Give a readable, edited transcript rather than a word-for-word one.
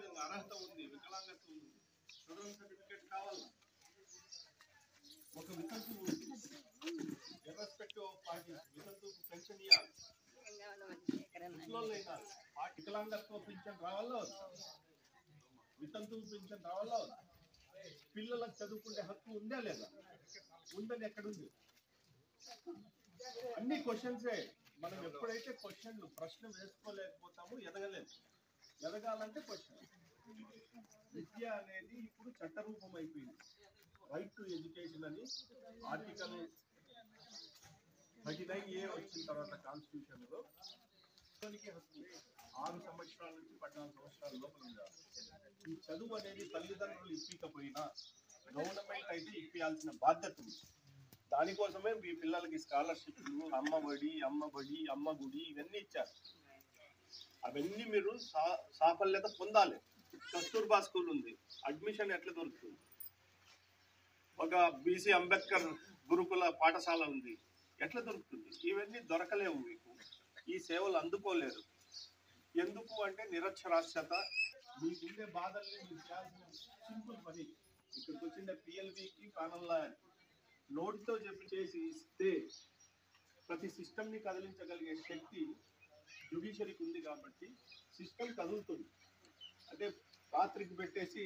అదేవిధంగా అర్హత ఉంది, వికలాంగత్వం ఉంది, సదరన్ సర్టిఫికేట్ కావాలి. ఒక వితంతు ఇర్రెస్పెక్టివ్ ఆఫ్ పార్టీ వితంతు పెన్షన్ ఇవ్వాలి. ముసలోళ్ళైనా వికలాంగత్వ పింఛన్ రావాలో వితంతు పింఛన్ రావాలో పిల్లలకు చదువుకునే హక్కు ఉందా లేదా? ఉందని ఎక్కడుంది? అన్ని క్వశ్చన్సే. మనం ఎప్పుడైతే ప్రశ్న వేసుకోలేకపోతామో ఎదగలేదు. ఎదగాలంటే క్వశ్చన్. విద్య అనేది ఇప్పుడు చట్టరూపం అయిపోయింది. రైట్ టు ఎడ్యుకేషన్ అని ఆర్టికల్ 39A వచ్చిన తర్వాత కాన్స్టిట్యూషన్ లో హక్కు 6 సంవత్సరాల నుంచి 14 సంవత్సరాల లోపల ఉండాలి. ఈ చదువు అనేది తల్లిదండ్రులు ఇప్పకపోయినా గవర్నమెంట్ అయితే ఇప్పించాల్సిన బాధ్యత ఉంది. దానికోసమే మీ పిల్లలకి స్కాలర్షిప్లు, అమ్మఒడి, అమ్మ గుడి ఇవన్నీ ఇచ్చారు. అవన్నీ మీరు సాఫల్యత పొందాలి. కస్తూర్బా స్కూల్ ఉంది, అడ్మిషన్ ఎట్లా దొరుకుతుంది? ఒక బీసీ అంబేద్కర్ గురుకుల పాఠశాల ఉంది, ఎట్లా దొరుకుతుంది? ఇవన్నీ దొరకలేవు. మీకు ఈ సేవలు అందుకోలేరు. ఎందుకు అంటే నిరక్షరాస్యత. మీకుండే బాధల్ని మీరు చేయాల్సిన సింపుల్ పని. ఇక్కడికి వచ్చిన పిఎల్బికి ప్యానల్లా నోటితో చెప్పి చేసి ఇస్తే ప్రతి సిస్టమ్ని కదిలించగలిగే శక్తి జ్యుడిషియరీకి ఉంది. కాబట్టి సిస్టమ్ కదులుతుంది. అంటే రాత్రికి పెట్టేసి